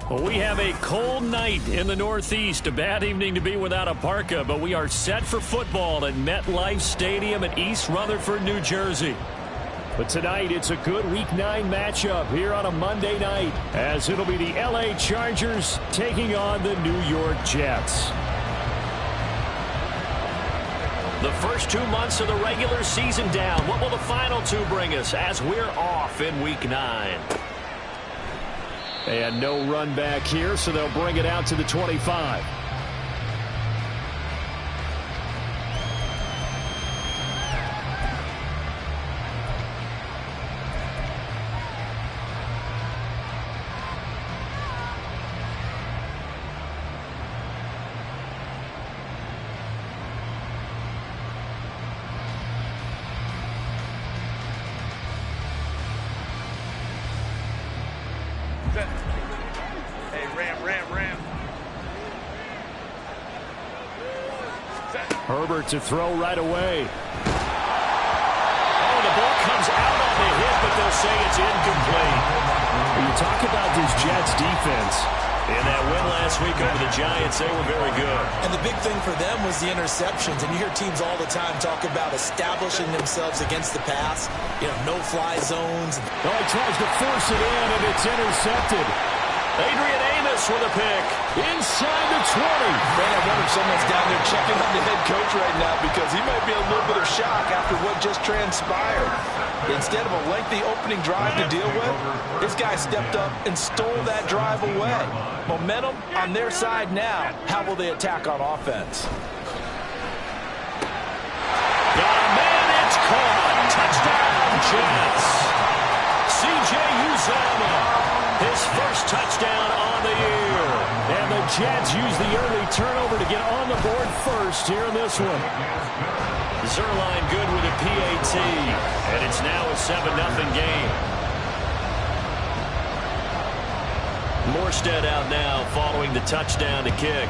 Well, we have a cold night in the Northeast. A bad evening to be without a parka, but we are set for football at MetLife Stadium in East Rutherford, New Jersey. But tonight, it's a good Week 9 matchup here on a Monday night, as it'll be the LA Chargers taking on the New York Jets. The first 2 months of the regular season down. What will the final 2 bring us as we're off in Week 9? And no run back here, so they'll bring it out to the 25. Herbert to throw right away. Oh, the ball comes out on the hit, but they'll say it's incomplete. When you talk about this Jets defense, in that win last week over the Giants, they were very good. And the big thing for them was the interceptions. And you hear teams all the time talk about establishing themselves against the pass. You know, no-fly zones. Oh, he tries to force it in, and it's intercepted. Adrian Amos with a pick. Inside the 20. Man, I wonder if someone's down there checking on the head coach right now because he might be in a little bit of shock after what just transpired. Instead of a lengthy opening drive to deal with, this guy stepped up and stole that drive away. Momentum on their side now. How will they attack on offense? Got a man, it's caught. Touchdown, Jets. C.J. Uzomah. His first touchdown on the year. And the Jets use the early turnover to get on the board first here in this one. Zerline good with a PAT. And it's now a 7-0 game. Morstead out now following the touchdown to kick.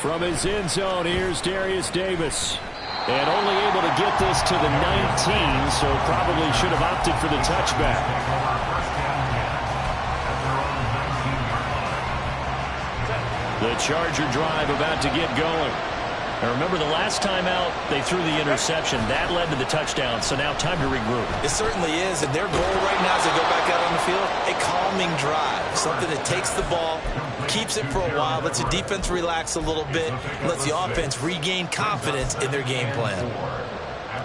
From his end zone, here's Darius Davis. And only able to get this to the 19, so probably should have opted for the touchback. The Charger drive about to get going. Now remember, the last time out, they threw the interception. That led to the touchdown, so now time to regroup. It certainly is, and their goal right now as they go back out on the field, a calming drive. Something that takes the ball, keeps it for a while, lets the defense relax a little bit, lets the offense regain confidence in their game plan.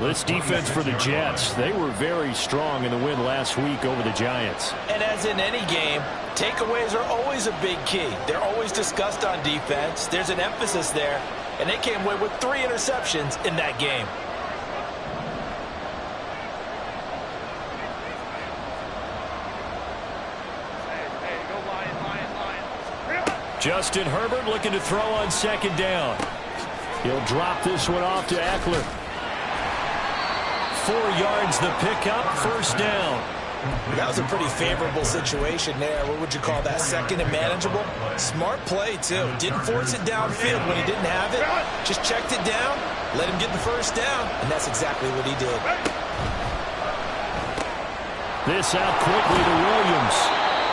This defense for the Jets, they were very strong in the win last week over the Giants. And as in any game, takeaways are always a big key. They're always discussed on defense. There's an emphasis there, and they came away with 3 interceptions in that game. Justin Herbert looking to throw on second down. He'll drop this one off to Eckler. 4 yards the pickup, first down. That was a pretty favorable situation there. What would you call that? Second and manageable? Smart play, too. Didn't force it downfield when he didn't have it. Just checked it down, let him get the first down, and that's exactly what he did. This out quickly to Williams.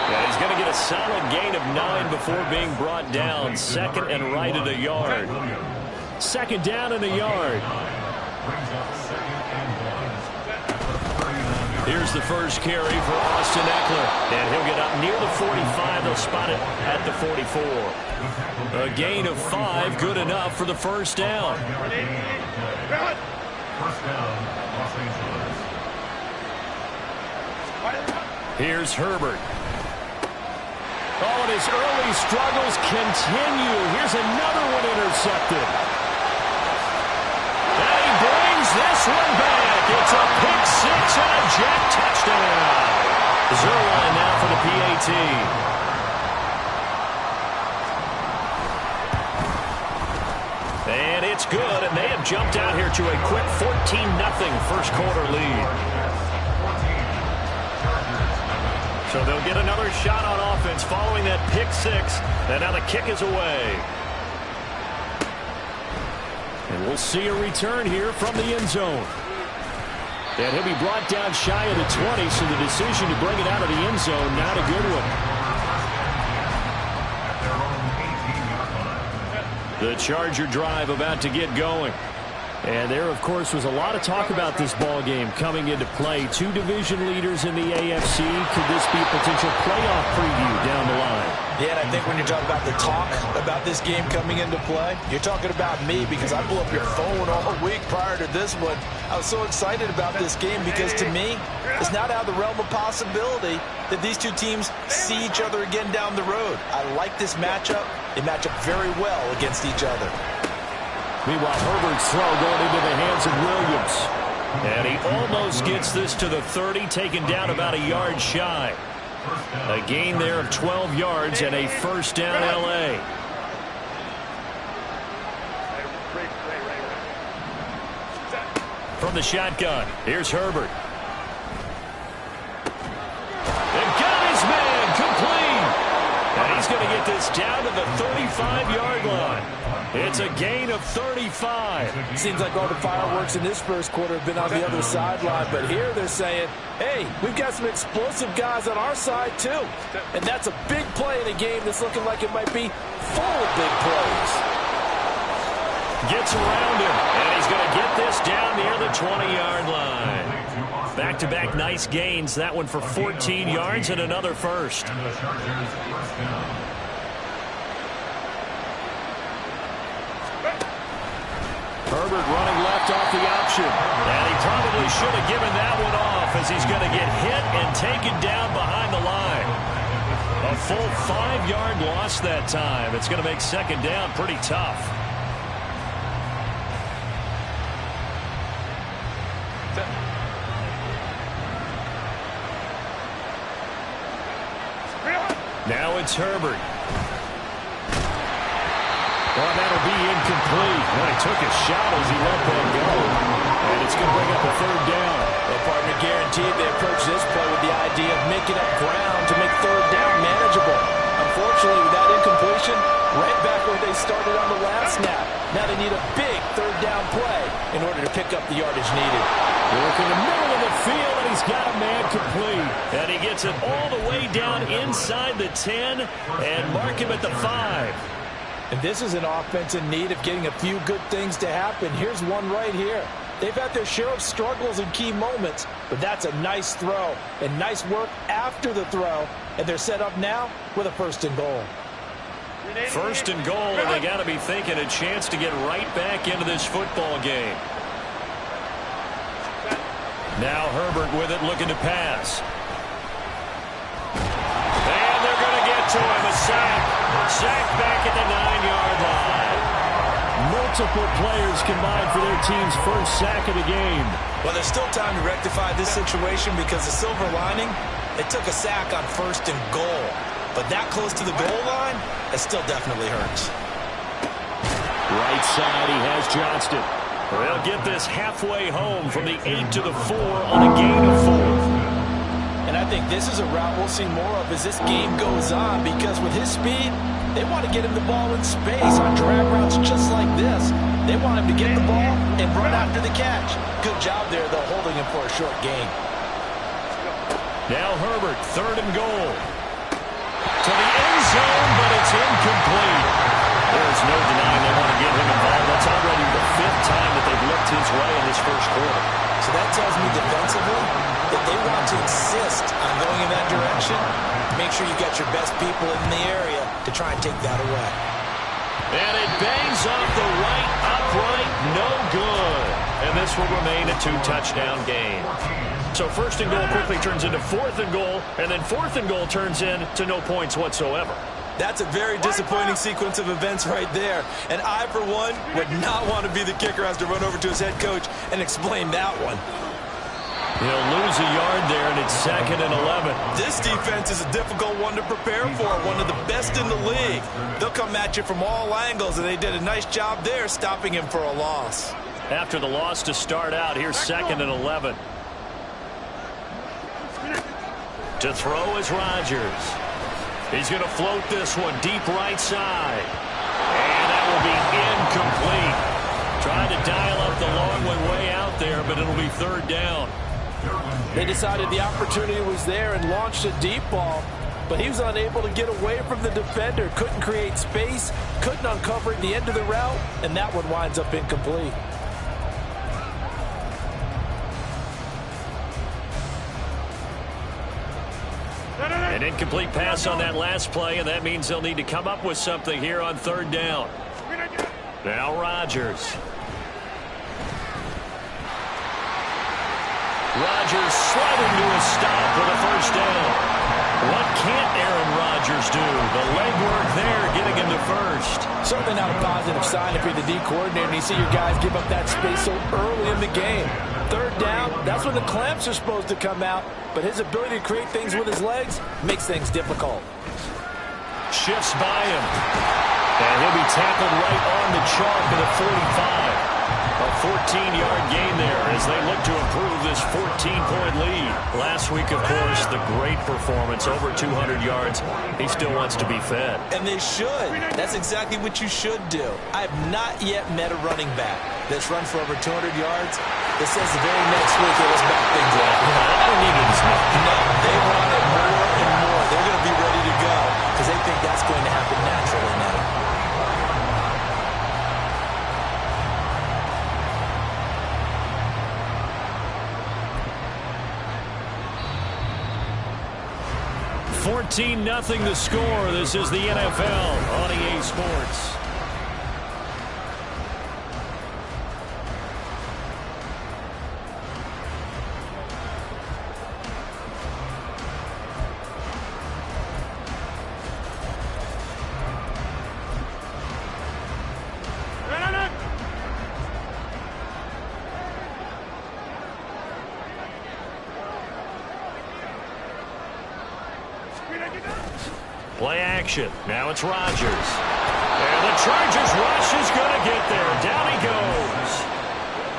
Yeah, he's going to get a solid gain of 9 before being brought down. Second and right at a yard. Second down and a yard. Here's the first carry for Austin Eckler. And he'll get up near the 45. They'll spot it at the 44. A gain of 5, good enough for the first down. Here's Herbert. Oh, and his early struggles continue. Here's another one intercepted. And he brings this one back. It's a pick 6 and a Jet touchdown. Zerline now for the PAT. And it's good, and they have jumped out here to a quick 14-0 first quarter lead. So they'll get another shot on offense following that pick 6. And now the kick is away. And we'll see a return here from the end zone. And he'll be brought down shy of the 20, so the decision to bring it out of the end zone, not a good one. The Charger drive about to get going. And there, of course, was a lot of talk about this ball game coming into play. Two division leaders in the AFC. Could this be a potential playoff preview down the line? Yeah, and I think when you're talking about the talk about this game coming into play, you're talking about me because I blew up your phone all week prior to this one. I was so excited about this game because, to me, it's not out of the realm of possibility that these two teams see each other again down the road. I like this matchup. They match up very well against each other. Meanwhile, Herbert's throw going into the hands of Williams. And he almost gets this to the 30, taken down about a yard shy. A gain there of 12 yards and a first down L.A. From the shotgun, here's Herbert. And got his man complete. And he's going to get this down to the 35-yard line. It's a gain of 35. Seems like all the fireworks in this first quarter have been on the other sideline, but here they're saying, hey, we've got some explosive guys on our side too. And that's a big play in a game that's looking like it might be full of big plays. Gets around him, and he's going to get this down near the 20-yard line. Back-to-back nice gains. That one for 14 yards and another first. Herbert running left off the option. And he probably should have given that one off as he's going to get hit and taken down behind the line. A full 5-yard loss that time. It's going to make second down pretty tough. Now it's Herbert. Well, that'll be incomplete. Well, he took a shot as he let that go. And it's going to bring up a third down. Well, partner, guaranteed they approach this play with the idea of making up ground to make third down manageable. Unfortunately, with that incompletion, right back where they started on the last snap. Now they need a big third down play in order to pick up the yardage needed. Look in the middle of the field, and he's got a man complete. And he gets it all the way down inside the 10 and mark him at the 5. And this is an offense in need of getting a few good things to happen. Here's one right here. They've had their share of struggles in key moments, but that's a nice throw and nice work after the throw. And they're set up now with a first and goal. First and goal, and they got to be thinking a chance to get right back into this football game. Now Herbert with it, looking to pass. And they're going to get to him, a sack. Sack back at the 9-yard line. Multiple players combined for their team's first sack of the game. Well, there's still time to rectify this situation because the silver lining, they took a sack on first and goal. But that close to the goal line, it still definitely hurts. Right side, he has Johnston. They'll get this halfway home from the 8 to the 4 on a gain of 4. And I think this is a route we'll see more of as this game goes on because with his speed, they want to get him the ball in space on drag routes just like this. They want him to get the ball and run after the catch. Good job there, though, holding him for a short gain. Now Herbert, third and goal. To the end zone, but it's incomplete. There's no denying they want to get him involved. That's already the 5th time that they've looked his way in this first quarter. So that tells me defensively that they want to insist on going in that direction. Make sure you got your best people in the area to try and take that away. And it bangs off the right upright, no good. And this will remain a 2-touchdown game. So first and goal quickly turns into fourth and goal, and then fourth and goal turns into no points whatsoever. That's a very disappointing sequence of events right there. And I, for one, would not want to be the kicker who has to run over to his head coach and explain that one. He'll lose a yard there, and it's 2nd and 11. This defense is a difficult one to prepare for, one of the best in the league. They'll come at you from all angles, and they did a nice job there stopping him for a loss. After the loss to start out, here's 2nd and 11. To throw is Rodgers. He's going to float this one deep right side. And that will be incomplete. Trying to dial up the long one way out there, but it'll be third down. They decided the opportunity was there and launched a deep ball, but he was unable to get away from the defender. Couldn't create space, couldn't uncover the end of the route, and that one winds up incomplete. An incomplete pass on that last play, and that means they'll need to come up with something here on third down. Now Rodgers. Rodgers sliding to a stop with a first down. What can't Aaron Rodgers do? The legwork there getting him to first. Certainly not a positive sign if you're the D coordinator and you see your guys give up that space so early in the game. Third down, that's when the clamps are supposed to come out, but his ability to create things with his legs makes things difficult. Shifts by him. And he'll be tackled right on the chalk of the 45. A 14-yard gain there as they look to improve this 14-point lead. Last week, of course, the great performance, over 200 yards. He still wants to be fed. And they should. That's exactly what you should do. I have not yet met a running back that's run for over 200 yards that says the very next week, hey, let's back things up. I don't need it as much. No, they want it more and more. They're going to be ready to go because they think that's going to happen naturally now. Nothing the score. This is the NFL on EA Sports. Play action. Now it's Rodgers. And the Chargers rush is going to get there. Down he goes.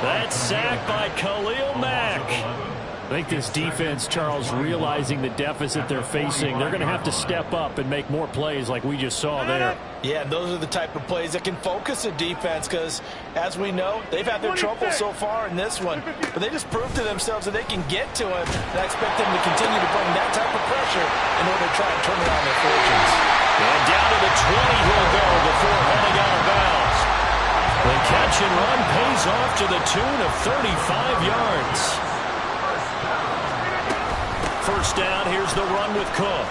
That's sacked by Khalil Mack. I think this defense, Charles, realizing the deficit they're facing, they're going to have to step up and make more plays like we just saw there. Yeah, those are the type of plays that can focus a defense because, as we know, they've had their trouble so far in this one. But they just proved to themselves that they can get to him, and I expect them to continue to bring that type of pressure in order to try and turn around their fortunes. And down to the 20 he'll go before heading out of bounds. The catch and run pays off to the tune of 35 yards. First down, here's the run with Cook.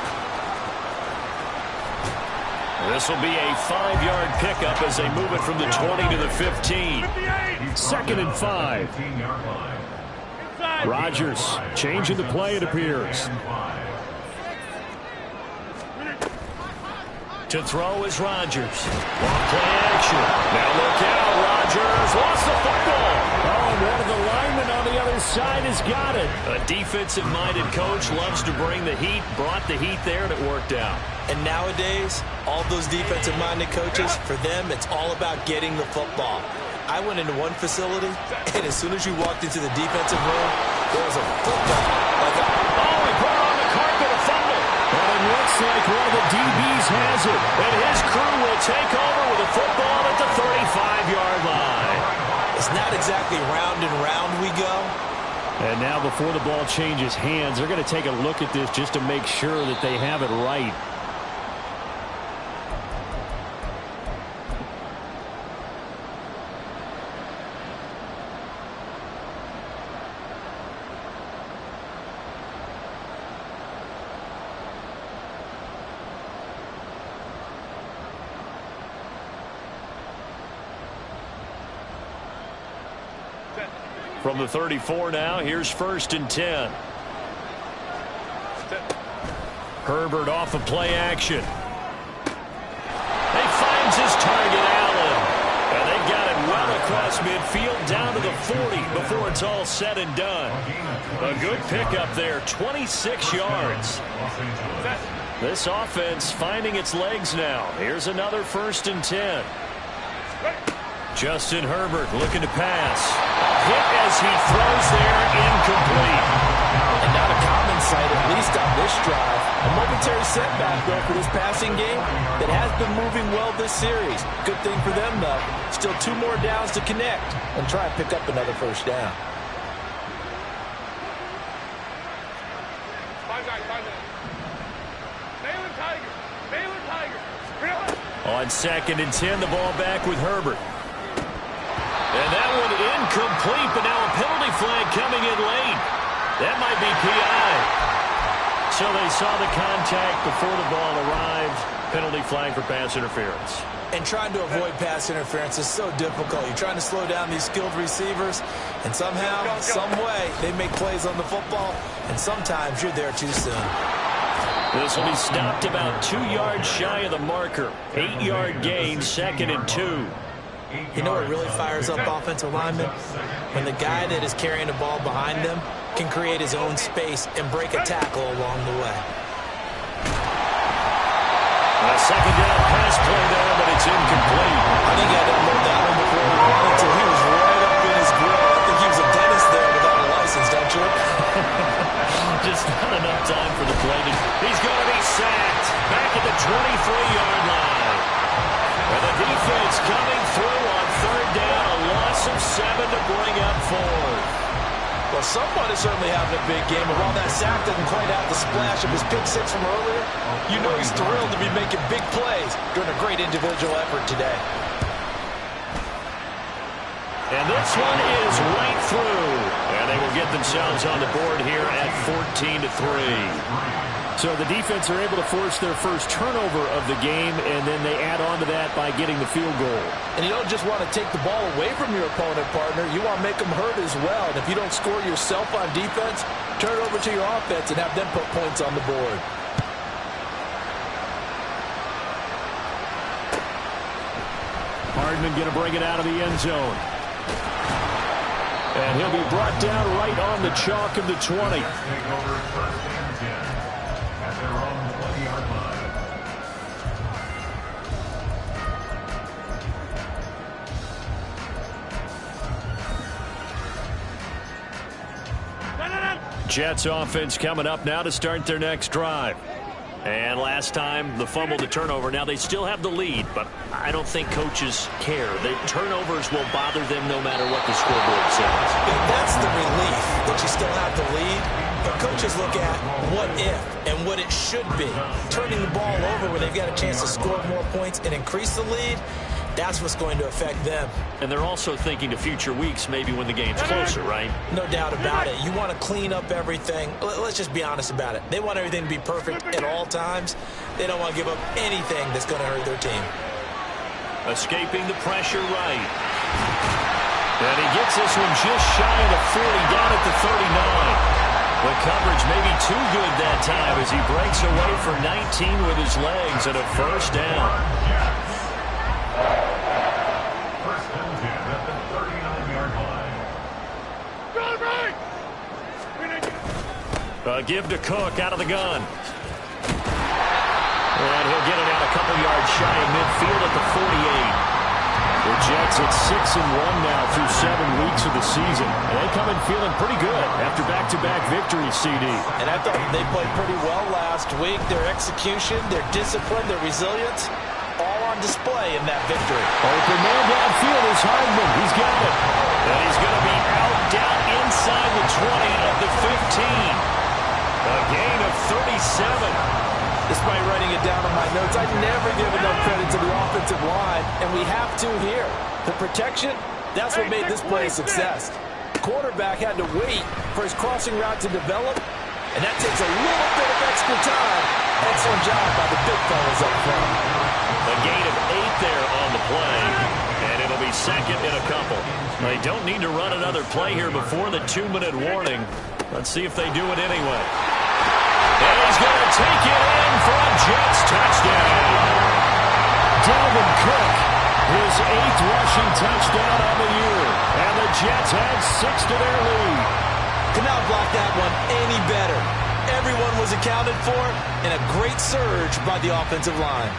This will be a 5-yard pickup as they move it from the 20 to the 15. 2nd and 5. Rodgers changing the play, it appears. To throw is Rodgers. Long play action. Now look out, Rodgers lost the football. Oh, and one of the linemen on the other side has got it. A defensive-minded coach loves to bring the heat, brought the heat there, and it worked out. And nowadays, all those defensive-minded coaches, for them, it's all about getting the football. I went into one facility, and as soon as you walked into the defensive room, there was a football. Oh, he put it on the carpet, a fumble. And it looks like one of the DBs has it. And his crew will take over with a football at the 35-yard line. It's not exactly round and round we go. And now before the ball changes hands, they're going to take a look at this just to make sure that they have it right. From the 34 now, here's 1st and 10. Herbert off of play action. He finds his target, Allen. And they got it well across midfield down to the 40 before it's all said and done. A good pickup there, 26 yards. This offense finding its legs now. Here's another 1st and 10. Justin Herbert looking to pass. A hit as he throws there, incomplete. And not a common sight, at least on this drive. A momentary setback, though, for this passing game that has been moving well this series. Good thing for them, though. Still 2 more downs to connect and try and pick up another 1st down. On 2nd and 10, the ball back with Herbert. And that one incomplete, but now a penalty flag coming in late. That might be PI. So they saw the contact before the ball arrived. Penalty flag for pass interference. And trying to avoid pass interference is so difficult. You're trying to slow down these skilled receivers, and somehow, some way, they make plays on the football, and sometimes you're there too soon. This will be stopped about 2 yards shy of the marker. 8-yard gain, 2nd and 2. You know what really fires up offensive linemen? When the guy that is carrying the ball behind them can create his own space and break a tackle along the way. A second down pass play there, but it's incomplete. I think I unload that one before he wanted to. He was right up in his grill. I think he was a dentist there without a license, don't you? Just not enough time for the play. He's going to be sacked back at the 23-yard line. And the defense coming through on 3rd down. A loss of 7 to bring up 4th. Well, someone is certainly having a big game. But while that sack doesn't quite have the splash of his pick six from earlier, you know he's thrilled to be making big plays during a great individual effort today. And this one is right through. And they will get themselves on the board here at 14 to 3. So the defense are able to force their first turnover of the game, and then they add on to that by getting the field goal. And you don't just want to take the ball away from your opponent, partner. You want to make them hurt as well. And if you don't score yourself on defense, turn it over to your offense and have them put points on the board. Hardman going to bring it out of the end zone. And he'll be brought down right on the chalk of the 20. Jets offense coming up now to start their next drive. And last time, the fumble, the turnover. Now, they still have the lead, but I don't think coaches care. The turnovers will bother them no matter what the scoreboard says. That's the relief that you still have the lead. But coaches look at what if and what it should be. Turning the ball over when they've got a chance to score more points and increase the lead, that's what's going to affect them. And they're also thinking to future weeks, maybe when the game's closer, right? No doubt about it. You want to clean up everything. Let's just be honest about it. They want everything to be perfect at all times. They don't want to give up anything that's going to hurt their team. Escaping the pressure right. And he gets this one just shy of the 40, down at the 39. The coverage may be too good that time as he breaks away for 19 with his legs and a first down. Give to Cook out of the gun. And he'll get it out a couple yards shy of midfield at the 48. The Jets at 6-1 now through 7 weeks of the season. And they come in feeling pretty good after back-to-back victories, CD. And I thought they played pretty well last week. Their execution, their discipline, their resilience, all on display in that victory. Open man downfield is Hardman. He's got it. And he's going to be out down inside the 20 of the 15. A gain of 37. Despite writing it down on my notes, I never give enough credit to the offensive line, and we have to here. The protection, that's what made this play a success. The quarterback had to wait for his crossing route to develop, and that takes a little bit of extra time. Excellent job by the big fellas up front. A gain of 8 there on the play, and it'll be second in a couple. They don't need to run another play here before the 2-minute warning. Let's see if they do it anyway. And he's going to take it in for a Jets touchdown. Dalvin Cook, his 8th rushing touchdown on the year. And the Jets add 6 to their lead. Could not block that one any better. Everyone was accounted for, and a great surge by the offensive line.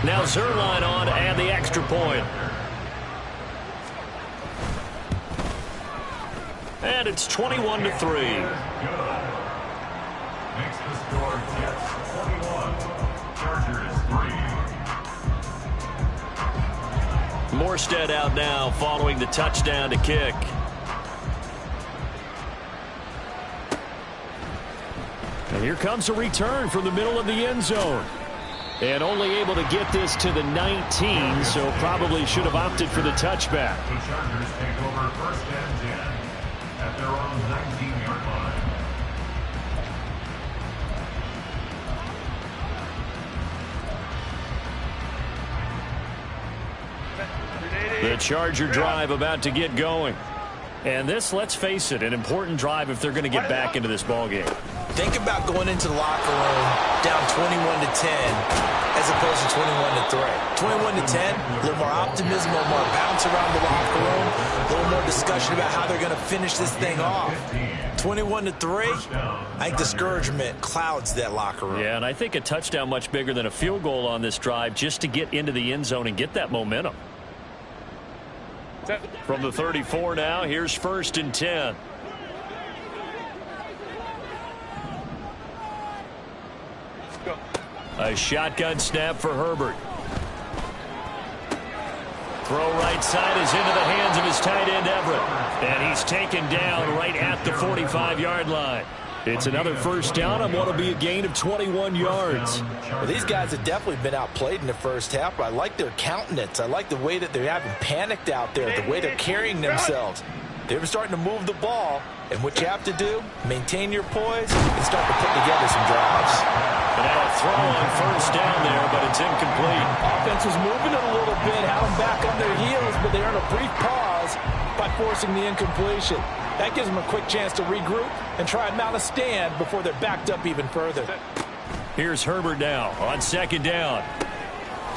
Now Zerline on and the extra point. And it's 21 to 3. Makes the score Jets 21, Chargers 3. Morstead out now following the touchdown to kick. And here comes a return from the middle of the end zone. And only able to get this to the 19, so probably should have opted for the touchback. The Chargers take over first and 10 at their own 19-yard line. The Charger drive about to get going. And this, let's face it, an important drive if they're going to get back into this ballgame. Think about going into the locker room down 21-10 as opposed to 21-3. 21-10, a little more optimism, a little more bounce around the locker room, a little more discussion about how they're going to finish this thing off. 21-3, I think discouragement clouds that locker room. Yeah, and I think a touchdown much bigger than a field goal on this drive just to get into the end zone and get that momentum. From the 34 now, here's first and 10. A shotgun snap for Herbert. Throw right side is into the hands of his tight end Everett. And he's taken down right at the 45-yard line. It's another first down on what will be a gain of 21 yards. Well, these guys have definitely been outplayed in the first half, but I like their countenance. I like the way that they haven't panicked out there, the way they're carrying themselves. They were starting to move the ball, and what you have to do, maintain your poise and start to put together some drives. And now a throw on first down there, but it's incomplete. Offense is moving it a little bit, have them back on their heels, but they earn a brief pause by forcing the incompletion. That gives them a quick chance to regroup and try and mount a stand before they're backed up even further. Here's Herbert now on second down.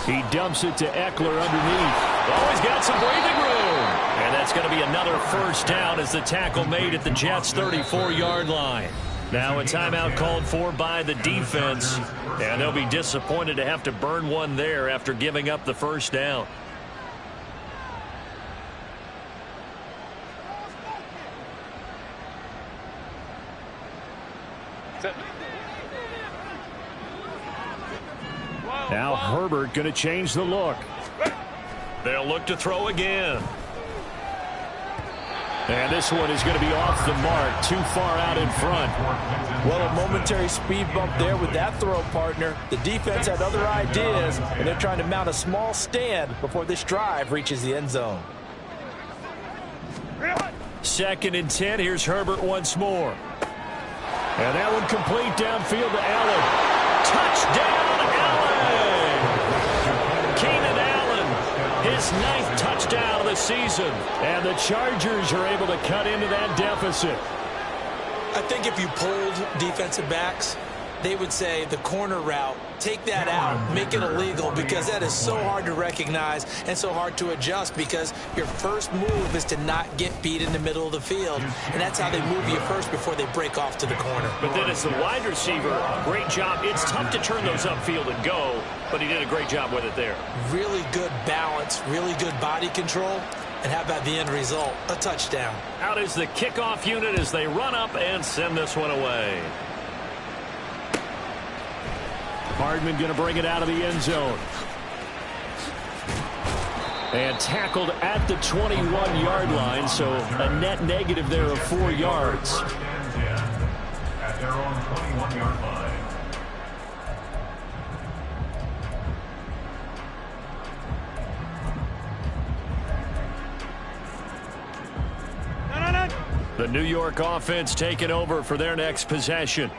He dumps it to Eckler underneath. Oh, he's got some breathing room. And that's going to be another first down as the tackle made at the Jets' 34-yard line. Now a timeout called for by the defense, and they'll be disappointed to have to burn one there after giving up the first down. Now Herbert going to change the look. They'll look to throw again. And this one is going to be off the mark, too far out in front. Well, a momentary speed bump there with that throw, partner. The defense had other ideas, and they're trying to mount a small stand before this drive reaches the end zone. Second and 10. Here's Herbert once more. And that one complete downfield to Allen. Touchdown, Allen! Keenan Allen, his 9th touchdown of the season. And the Chargers are able to cut into that deficit. I think if you polled defensive backs, they would say the corner route, take that out, make it illegal, because that is so hard to recognize and so hard to adjust, because your first move is to not get beat in the middle of the field, and that's how they move you first before they break off to the corner. But then as the wide receiver, great job. It's tough to turn those upfield and go, but he did a great job with it there. Really good balance, really good body control, and how about the end result? A touchdown. Out is the kickoff unit as they run up and send this one away. Hardman going to bring it out of the end zone. And tackled at the 21-yard line, so a net negative there of 4 yards. First and 10 at their own 21-yard line. The New York offense taking over for their next possession.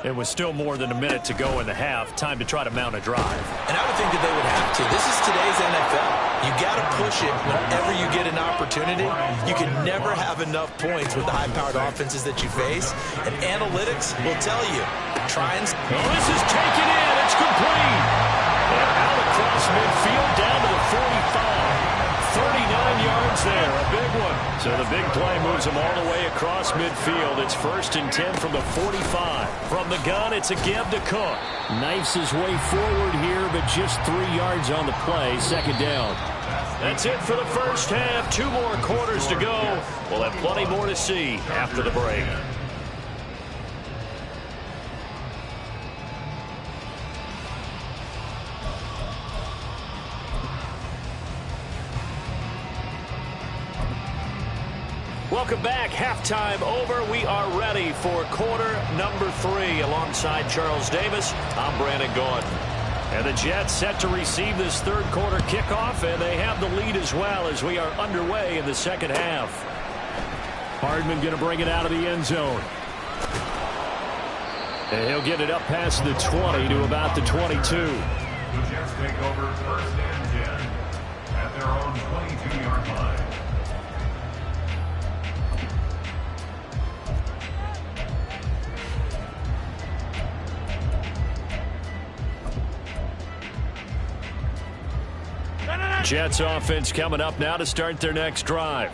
It was still more than a minute to go in the half. Time to try to mount a drive. And I would think that they would have to. This is today's NFL. You got to push it whenever you get an opportunity. You can never have enough points with the high-powered offenses that you face. And analytics will tell you. Try and... Oh, this is taken in. It's complete. And out across midfield down to the 45. 39 yards there, a big one. So the big play moves him all the way across midfield. It's first and 10 from the 45. From the gun, it's a give to Cook. Knifes his way forward here, but just 3 yards on the play. Second down. That's it for the first half. 2 more quarters to go. We'll have plenty more to see after the break. Welcome back. Halftime over. We are ready for quarter number 3. Alongside Charles Davis, I'm Brandon Gaudin. And the Jets set to receive this third quarter kickoff, and they have the lead as well as we are underway in the second half. Hardman going to bring it out of the end zone. And he'll get it up past the 20 to about the 22. The Jets take over first and 10 at their own 22-yard line. Jets offense coming up now to start their next drive.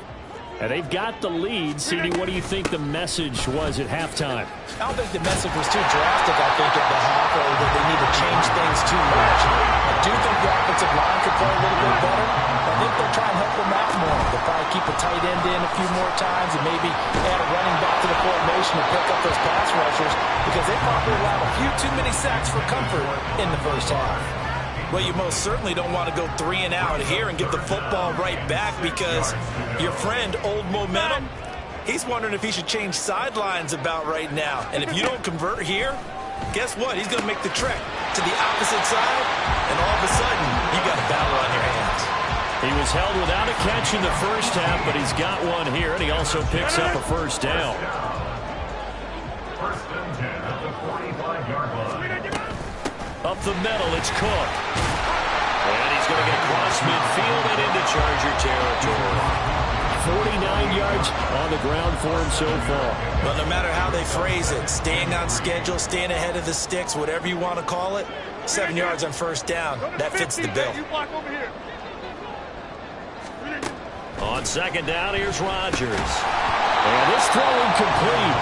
And they've got the lead. CD, what do you think the message was at halftime? I don't think the message was too drastic, I think, at the half, or that they need to change things too much. I do think the offensive line could play a little bit better. I think they'll try and help them out more. They'll probably keep a tight end in a few more times and maybe add a running back to the formation to pick up those pass rushers, because they probably allowed a few too many sacks for comfort in the first half. Well, you most certainly don't want to go 3 and out here and give the football right back, because your friend, Old Momentum, he's wondering if he should change sidelines about right now. And if you don't convert here, guess what? He's going to make the trek to the opposite side, and all of a sudden, you got a battle on your hands. He was held without a catch in the first half, but he's got one here, and he also picks up a first down. First and 10 at the 45-yard line. Up the middle, it's Cook. And he's going to get across midfield and into Charger territory. 49 yards on the ground for him so far. But no matter how they phrase it, staying on schedule, staying ahead of the sticks, whatever you want to call it, 7 yards on first down, that fits the bill. On second down, here's Rodgers. And this throw incomplete.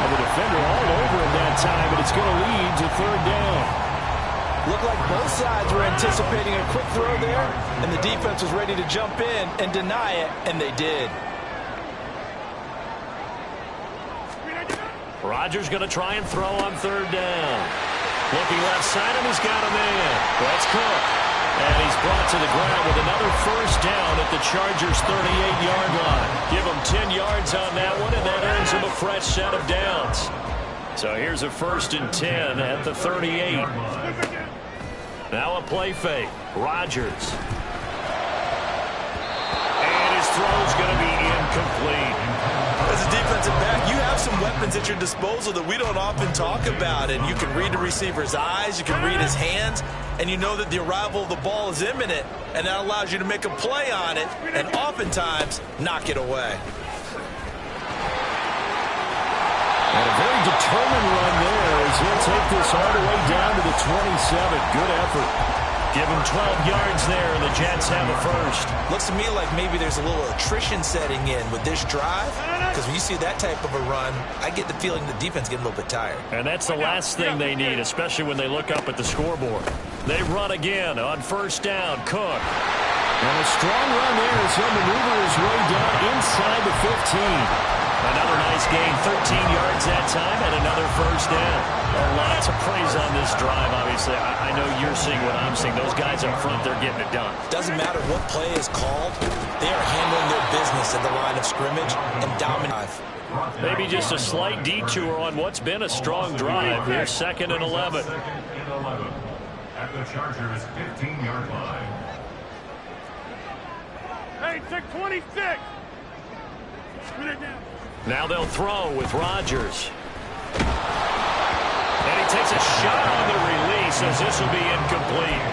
And the defender all over him that time, and it's going to lead to third down. Looked like both sides were anticipating a quick throw there, and the defense was ready to jump in and deny it, and they did. Rodgers going to try and throw on third down. Looking left side, and he's got a man. That's Cook. And he's brought to the ground with another first down at the Chargers' 38-yard line. Give him 10 yards on that one, and that earns him a fresh set of downs. So here's a first and 10 at the 38. Now a play fake. Rodgers. And his throw's going to be incomplete. As a defensive back, you have some weapons at your disposal that we don't often talk about. And you can read the receiver's eyes, you can read his hands, and you know that the arrival of the ball is imminent. And that allows you to make a play on it and oftentimes knock it away. And a very determined run there as he'll take this all the way down to the 27. Good effort. Give him 12 yards there, and the Jets have a first. Looks to me like maybe there's a little attrition setting in with this drive, because when you see that type of a run, I get the feeling the defense getting a little bit tired. And that's the last thing they need, especially when they look up at the scoreboard. They run again on first down. Cook. And a strong run there as he'll maneuver his way down inside the 15. Another nice gain, 13 yards that time, and another first down. Lots of praise on this drive, obviously. I know you're seeing what I'm seeing. Those guys up front, they're getting it done. Doesn't matter what play is called. They are handling their business at the line of scrimmage and dominate. Maybe just a slight detour on what's been a strong drive. Here's second and 11. Second and 11 at the Chargers' 15-yard line. Hey, take 26. Now they'll throw with Rodgers. And he takes a shot on the release as this will be incomplete.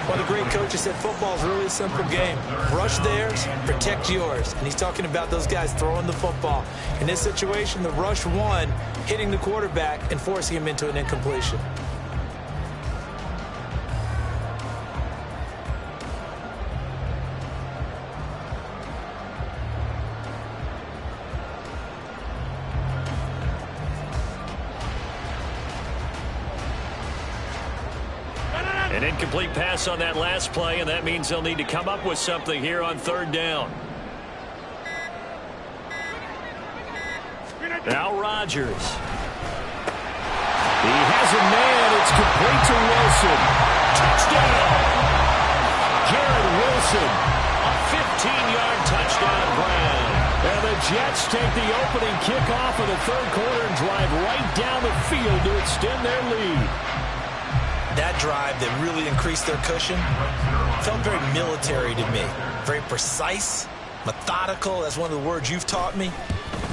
One of the great coaches said football is really a simple game. Rush theirs, protect yours. And he's talking about those guys throwing the football. In this situation, the rush one, hitting the quarterback and forcing him into an incompletion. An incomplete pass on that last play, and that means they'll need to come up with something here on third down. Now Rodgers. He has a man. It's complete to Wilson. Touchdown! Garrett Wilson. A 15-yard touchdown grab. And the Jets take the opening kickoff of the third quarter and drive right down the field to extend their lead. That drive that really increased their cushion felt very military to me. Very precise, methodical. That's one of the words you've taught me.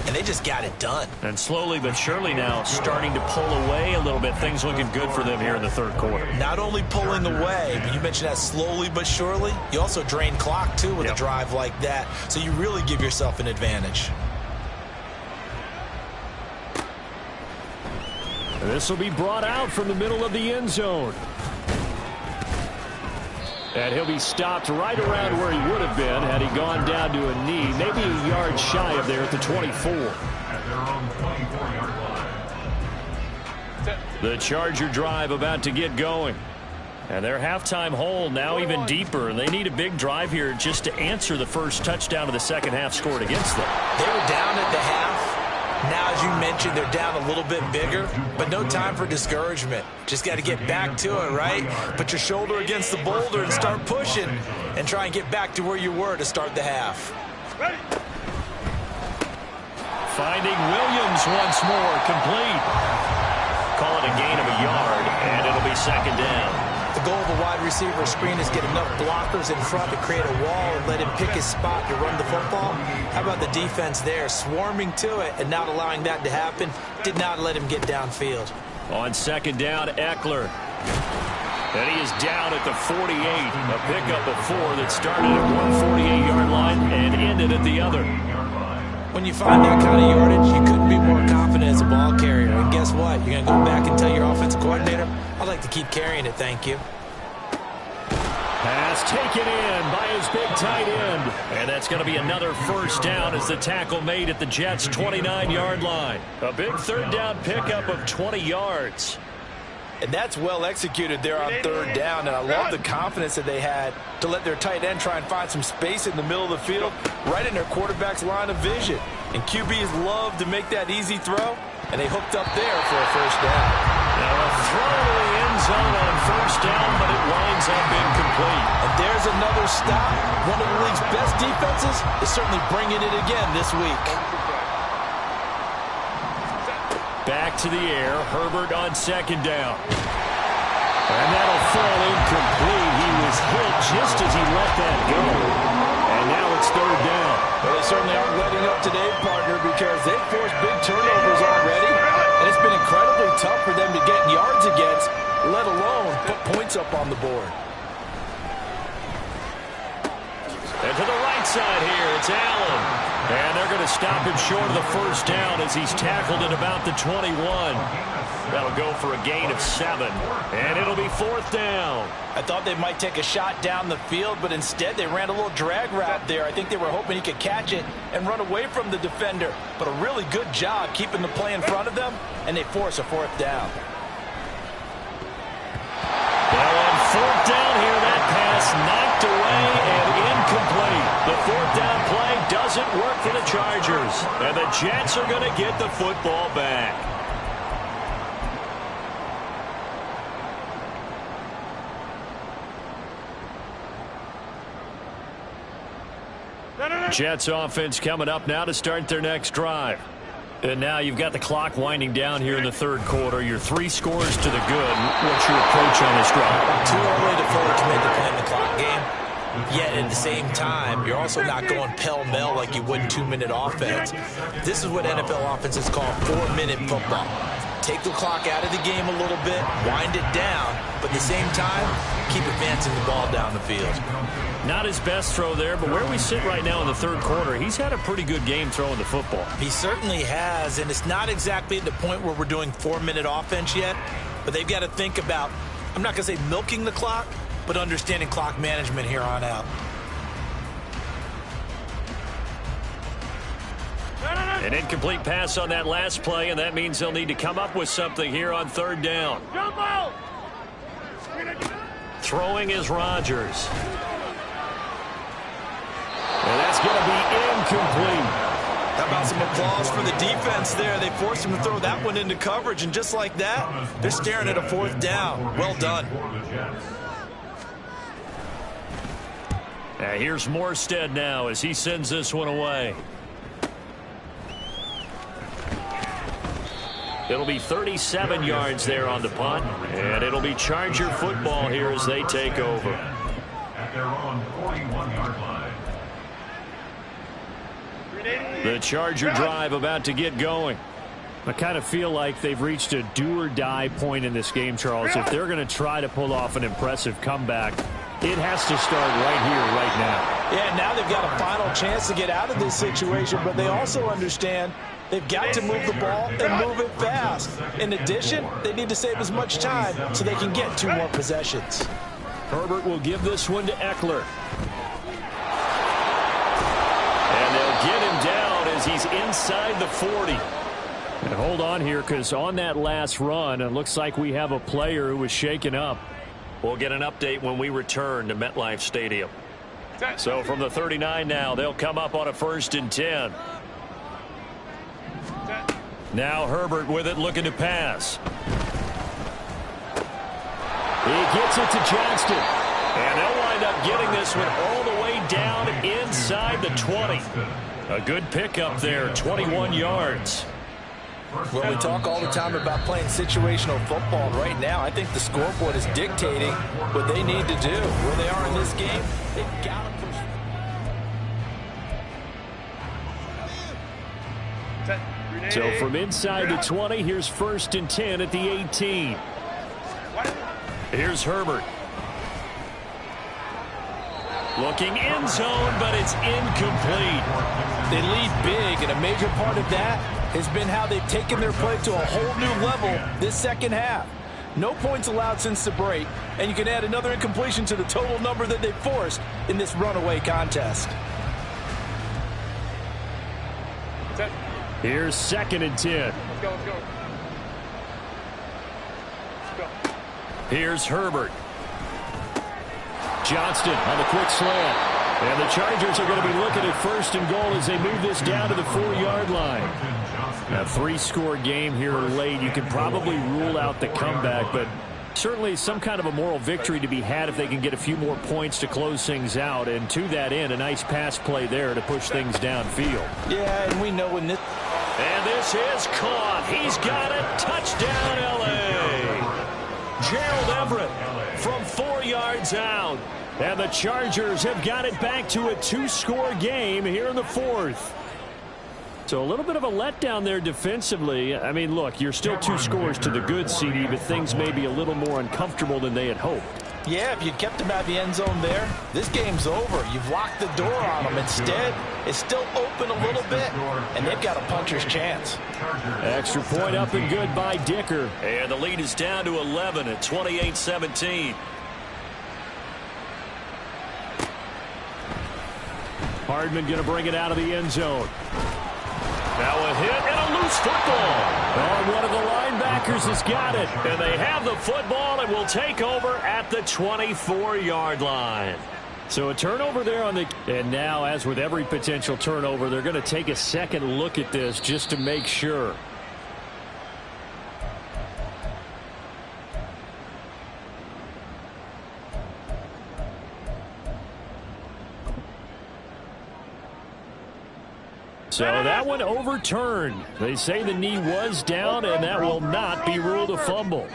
And they just got it done. And slowly but surely now starting to pull away a little bit. Things looking good for them here in the third quarter. Not only pulling away, but you mentioned that slowly but surely. You also drain clock, too, with a drive like that. So you really give yourself an advantage. This will be brought out from the middle of the end zone. And he'll be stopped right around where he would have been had he gone down to a knee, maybe a yard shy of there at the 24. At their own 24-yard line. The Charger drive about to get going. And their halftime hole now even deeper. They need a big drive here just to answer the first touchdown of the second half scored against them. They were down at the half. Now, as you mentioned, they're down a little bit bigger, but no time for discouragement. Just got to get back to it, right? Put your shoulder against the boulder and start pushing and try and get back to where you were to start the half. Finding Williams once more, complete. Call it a gain of a yard, and it'll be second down. The goal of a wide receiver screen is get enough blockers in front to create a wall and let him pick his spot to run the football. How about the defense there, swarming to it and not allowing that to happen? Did not let him get downfield. On second down, Eckler. And he is down at the 48. A pickup of 4 that started at one 48-yard line and ended at the other. When you find that kind of yardage, you couldn't be more confident as a ball carrier. And guess what? You're going to go back and tell your offensive coordinator, I'd like to keep carrying it, thank you. Pass taken in by his big tight end. And that's going to be another first down as the tackle made at the Jets' 29-yard line. A big third down pickup of 20 yards. And that's well executed there on third down, and I love the confidence that they had to let their tight end try and find some space in the middle of the field, right in their quarterback's line of vision. And QBs love to make that easy throw, and they hooked up there for a first down. Now a throw to the end zone on first down, but it winds up incomplete. And there's another stop. One of the league's best defenses is certainly bringing it again this week. Back to the air, Herbert on second down. And that'll fall incomplete. He was hit just as he let that go. And now it's third down. Well, they certainly aren't letting up today, partner, because they've forced big turnovers already. And it's been incredibly tough for them to get yards against, let alone put points up on the board. And to the right side here, it's Allen. And they're going to stop him short of the first down as he's tackled at about the 21. That'll go for a gain of 7. And it'll be fourth down. I thought they might take a shot down the field, but instead they ran a little drag route there. I think they were hoping he could catch it and run away from the defender. But a really good job keeping the play in front of them, and they force a fourth down. Well, on fourth down here, that pass knocked away and incomplete. The fourth down play doesn't work for the Chargers. And the Jets are going to get the football back. Jets offense coming up now to start their next drive. And now you've got the clock winding down here in the third quarter. You're 3 scores to the good. What's your approach on this drive? Too early to fully commit to playing the clock game. Yet at the same time, you're also not going pell-mell like you would in 2-minute offense. This is what NFL offenses call 4-minute football. Take the clock out of the game a little bit, wind it down, but at the same time, keep advancing the ball down the field. Not his best throw there, but where we sit right now in the third quarter, he's had a pretty good game throwing the football. He certainly has, and it's not exactly at the point where we're doing 4-minute offense yet, but they've got to think about, I'm not going to say milking the clock, but understanding clock management here on out. An incomplete pass on that last play, and that means they'll need to come up with something here on third down. Jump out! Throwing is Rodgers. And that's going to be incomplete. How about some applause for the defense there? They forced him to throw that one into coverage, and just like that, they're staring at a fourth down. Well done. Here's Morstead now as he sends this one away. It'll be 37 yards there on the punt, and it'll be Charger football here as they take over. At their own 41-yard line. The Charger drive about to get going. I kind of feel like they've reached a do-or-die point in this game, Charles. If they're going to try to pull off an impressive comeback, it has to start right here, right now. Yeah, now they've got a final chance to get out of this situation, but they also understand they've got to move the ball and move it fast. In addition, they need to save as much time so they can get 2 more possessions. Herbert will give this one to Eckler. And they'll get him down as he's inside the 40. And hold on here, because on that last run, it looks like we have a player who was shaken up. We'll get an update when we return to MetLife Stadium. So from the 39 now, they'll come up on a 1st and 10. Now Herbert with it, looking to pass. He gets it to Johnston. And they'll wind up getting this one all the way down inside the 20. A good pickup there, 21 yards. Well, we talk all the time about playing situational football. Right now, I think the scoreboard is dictating what they need to do. Where they are in this game, they've got to push. So from inside the 20, here's 1st and 10 at the 18. Here's Herbert. Looking end zone, but it's incomplete. They lead big, and a major part of that has been how they've taken their play to a whole new level this second half. No points allowed since the break, and you can add another incompletion to the total number that they've forced in this runaway contest. Here's 2nd and 10. Let's go, let's go. Let's go. Here's Herbert. Johnston on the quick slant. And the Chargers are going to be looking at 1st and goal as they move this down to the 4-yard line. A 3-score game here late. You can probably rule out the comeback, but certainly some kind of a moral victory to be had if they can get a few more points to close things out. And to that end, a nice pass play there to push things downfield. Yeah, and we know when this... And this is caught. He's got it. Touchdown, L.A. Gerald Everett from 4 yards out. And the Chargers have got it back to a 2-score game here in the 4th. So a little bit of a letdown there defensively. I mean, look, you're still 2 scores to the good, CD, but things may be a little more uncomfortable than they had hoped. Yeah, if you kept them out of the end zone there, this game's over. You've locked the door on them. Instead, it's still open a little bit, and they've got a puncher's chance. Extra point up and good by Dicker. And the lead is down to 11 at 28-17. Hardman going to bring it out of the end zone. Now a hit and a loose football. And one of the linebackers has got it. And they have the football and will take over at the 24-yard line. So a turnover there on the... And now, as with every potential turnover, they're going to take a second look at this just to make sure. So that one overturned. They say the knee was down, and that will not be ruled a fumble.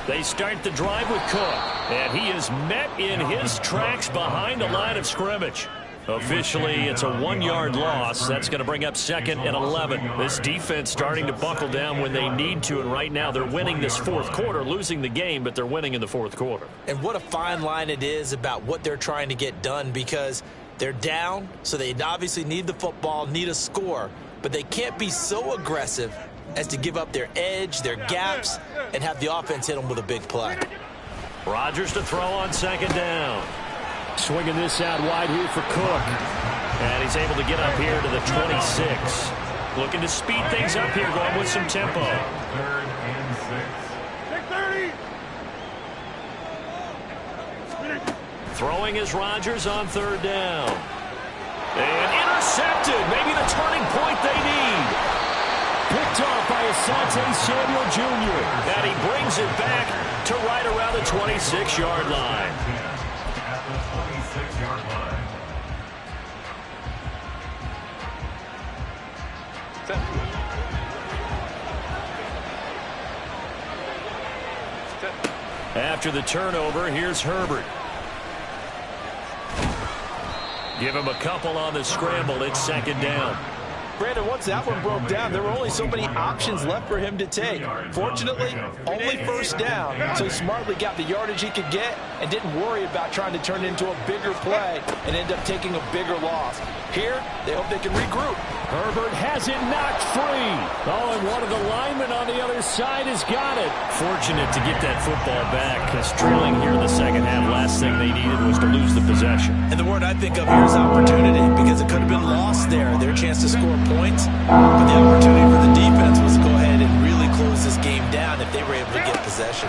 They start the drive with Cook, and he is met in his tracks behind the line of scrimmage. Officially, it's a 1-yard loss. That's going to bring up 2nd and 11. This defense starting to buckle down when they need to, and right now they're winning this 4th quarter, losing the game, but they're winning in the 4th quarter. And what a fine line it is about what they're trying to get done, because they're down, so they obviously need the football, need a score, but they can't be so aggressive as to give up their edge, their gaps, and have the offense hit them with a big play. Rodgers to throw on 2nd down. Swinging this out wide here for Cook. And he's able to get up here to the 26. Looking to speed things up here, going with some tempo. 3rd and 6. 30. Throwing is Rodgers on 3rd down. And intercepted. Maybe the turning point they need. Picked off by Asante Samuel Jr. And he brings it back to right around the 26-yard line. At the 26-yard line. After the turnover, here's Herbert. Give him a couple on the scramble. It's second down. Brandon, once that one broke down, there were only so many options left for him to take. Fortunately, only first down, so he smartly got the yardage he could get and didn't worry about trying to turn it into a bigger play and end up taking a bigger loss. Here, they hope they can regroup. Herbert has it knocked free. Oh, and one of the linemen on the other side has got it. Fortunate to get that football back, because trailing here in the second half, last thing they needed was to lose the possession. And the word I think of here is opportunity, because it could have been lost there. Their chance to score points, but the opportunity for the defense was to go ahead and really close this game down if they were able to get possession.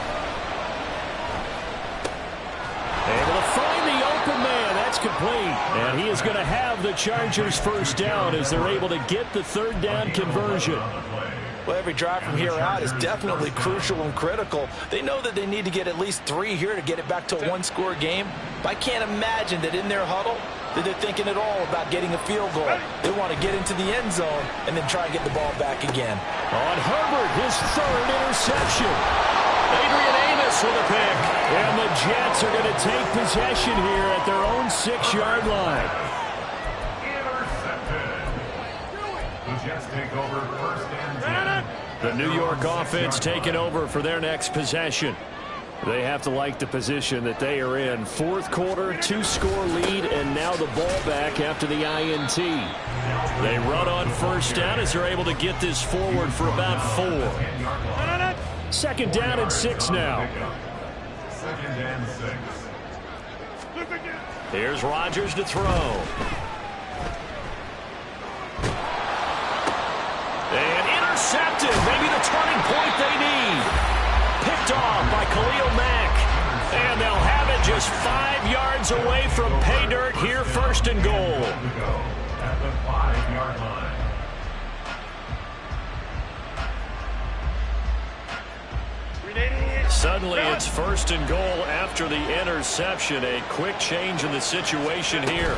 Able to find the open man. That's complete. And he is going to have the Chargers first down as they're able to get the third down conversion. Well, every drive from here out is definitely crucial and critical. They know that they need to get at least 3 here to get it back to a one-score game. But I can't imagine that in their huddle that they're thinking at all about getting a field goal. They want to get into the end zone and then try and get the ball back again. On Herbert, his third interception. Adrian Amos with a pick. And the Jets are going to take possession here at their own 6-yard line. The Jets take over first and 10. The New York offense taking over for their next possession. They have to like the position that they are in. Fourth quarter, 2-score lead, and now the ball back after the INT. They run on first down as they're able to get this forward for about 4. Second down and 6 now. Second and 6. Here's Rodgers to throw. And intercepted. Maybe the turning point they need. Picked off by Khalil Mack. And they'll have it just 5 yards away from pay dirt here, first and goal. At the 5-yard line. Suddenly it's first and goal after the interception. A quick change in the situation here.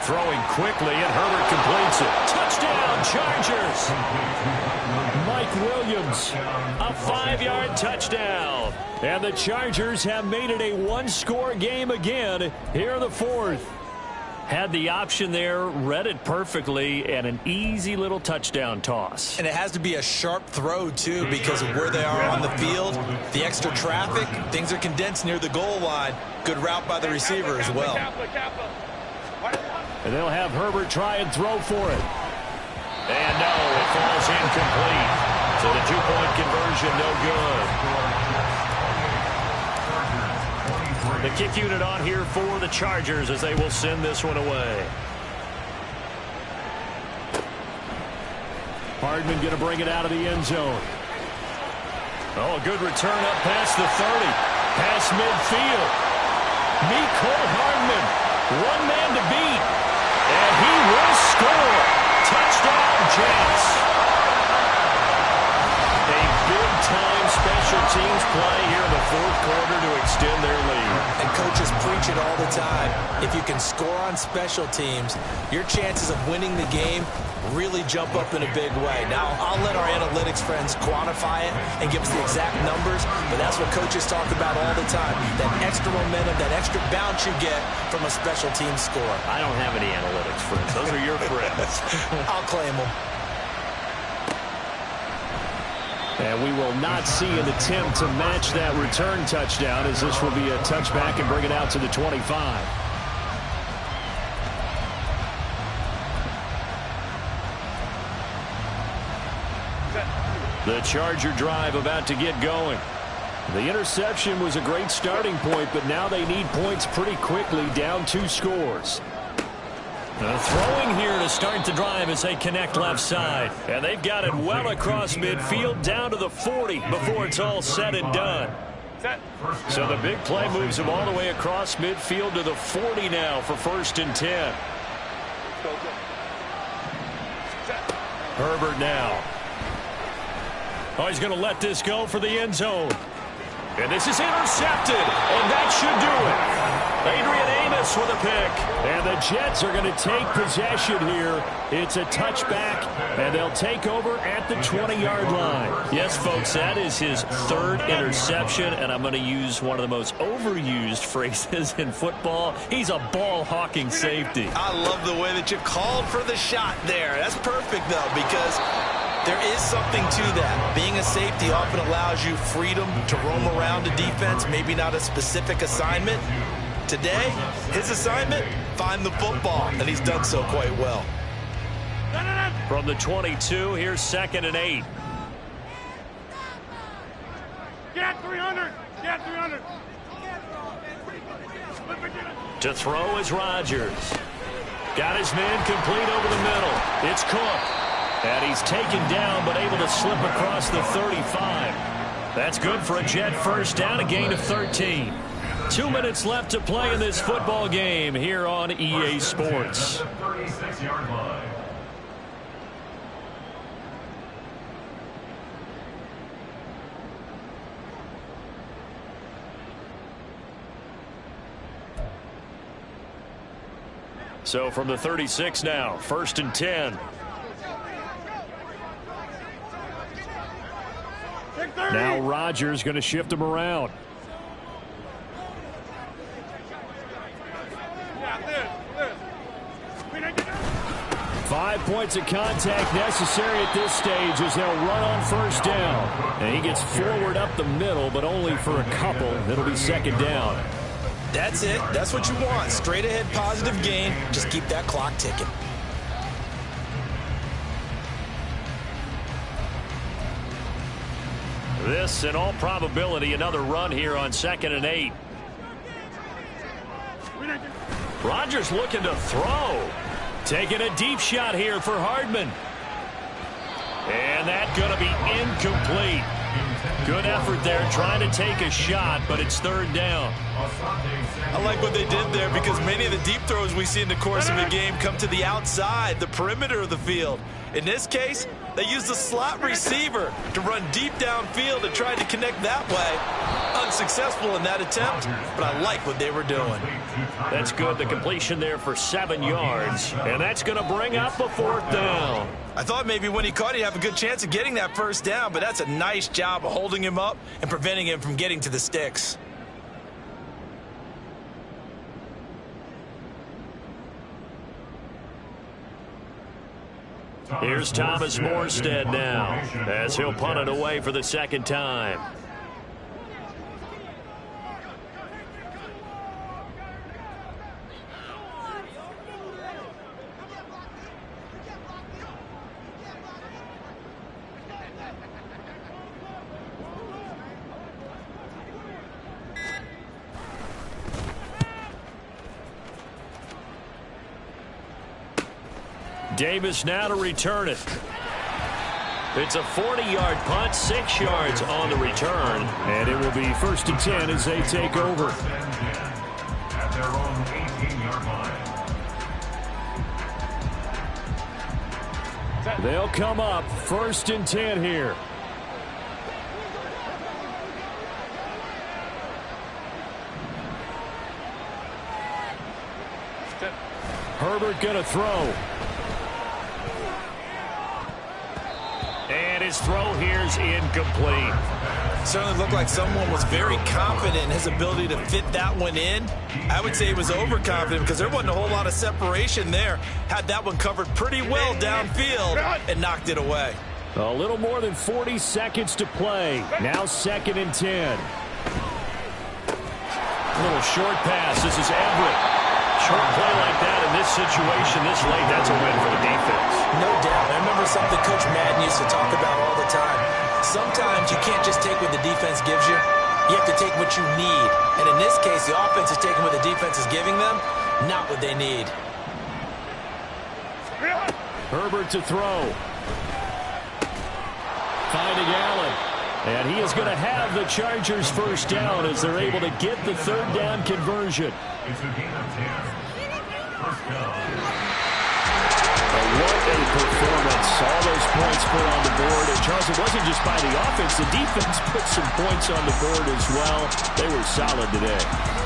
Throwing quickly, and Herbert completes it. Touchdown, Chargers! Mike Williams, a 5-yard touchdown. And the Chargers have made it a one-score game again here in the fourth. Had the option there, read it perfectly, and an easy little touchdown toss. And it has to be a sharp throw, too, because of where they are on the field. The extra traffic, things are condensed near the goal line. Good route by the receiver as well. And they'll have Herbert try and throw for it. And no, it falls incomplete. So the 2-point conversion, no good. The kick unit on here for the Chargers as they will send this one away. Hardman going to bring it out of the end zone. Oh, a good return up past the 30. Past midfield. Mecole Hardman. One man to beat. And he will score. Touchdown, Jets. A big-time special teams play here in the fourth quarter to extend their lead. And coaches preach it all the time. If you can score on special teams, your chances of winning the game really jump up in a big way. Now, I'll let our analytics friends quantify it and give us the exact numbers, but that's what coaches talk about all the time. That extra momentum, that extra bounce you get from a special team score. I don't have any analytics friends. Those are your friends. I'll claim them. And we will not see an attempt to match that return touchdown, as this will be a touchback and bring it out to the 25. The Charger drive about to get going. The interception was a great starting point, but now they need points pretty quickly, down 2 scores. Throwing here to start the drive as they connect left side. And they've got it well across midfield down to the 40 before it's all said and done. So the big play moves them all the way across midfield to the 40 now for first and 10. Herbert now. Oh, he's going to let this go for the end zone. And this is intercepted, and that should do it. Adrian Amos with a pick. And the Jets are going to take possession here. It's a touchback, and they'll take over at the 20-yard line. Yes, folks, that is his third interception, and I'm going to use one of the most overused phrases in football. He's a ball-hawking safety. I love the way that you called for the shot there. That's perfect, though, because there is something to that. Being a safety often allows you freedom to roam around the defense, maybe not a specific assignment. Today, his assignment, find the football, and he's done so quite well. From the 22, here's 2nd and 8. Get 300. Get 300. To throw is Rodgers. Got his man complete over the middle. It's Cook. And he's taken down, but able to slip across the 35. That's good for a Jet first down, a gain of 13. 2 minutes left to play in this football game here on EA Sports. 36-yard line. So from the 36 now, 1st and 10. Now Rodgers going to shift him around. 5 points of contact necessary at this stage as they'll run on 1st down. And he gets forward up the middle, but only for a couple. It'll be 2nd down. That's it. That's what you want. Straight ahead positive gain. Just keep that clock ticking. This, in all probability, another run here on 2nd and 8. Rodgers looking to throw. Taking a deep shot here for Hardman. And that's going to be incomplete. Good effort there trying to take a shot, but it's 3rd down. I like what they did there because many of the deep throws we see in the course of the game come to the outside, the perimeter of the field. In this case, they used the slot receiver to run deep downfield and tried to connect that way. Unsuccessful in that attempt, but I like what they were doing. That's good. The completion there for 7 yards, and that's going to bring up a 4th down. I thought maybe when he caught it, he'd have a good chance of getting that 1st down, but that's a nice job of holding him up and preventing him from getting to the sticks. Here's Thomas Morstead now as he'll punt it away for the 2nd time. Davis now to return it. It's a 40-yard punt, 6 yards on the return, and it will be 1st and 10 as they take over. At their own 18-yard line. They'll come up 1st and 10 here. Herbert gonna throw. And his throw here's incomplete. Certainly looked like someone was very confident in his ability to fit that one in. I would say he was overconfident because there wasn't a whole lot of separation there. Had that one covered pretty well downfield and knocked it away. A little more than 40 seconds to play. Now 2nd and 10. A little short pass. This is Everett. Short play like that in this situation this late, that's a win for the defense. No doubt. I remember something Coach Madden used to talk about all the time. Sometimes you can't just take what the defense gives you. You have to take what you need. And in this case, the offense is taking what the defense is giving them, not what they need. Herbert to throw. Finding Allen. And he is going to have the Chargers 1st down as they're able to get the 3rd down conversion. It's a gain of 10. 1st down. What a performance. All those points put on the board. And, Charles, it wasn't just by the offense. The defense put some points on the board as well. They were solid today.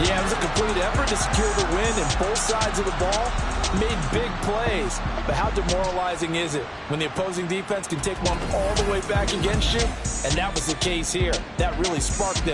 Yeah, it was a complete effort to secure the win, and both sides of the ball made big plays. But how demoralizing is it when the opposing defense can take one all the way back against you? And that was the case here. That really sparked them.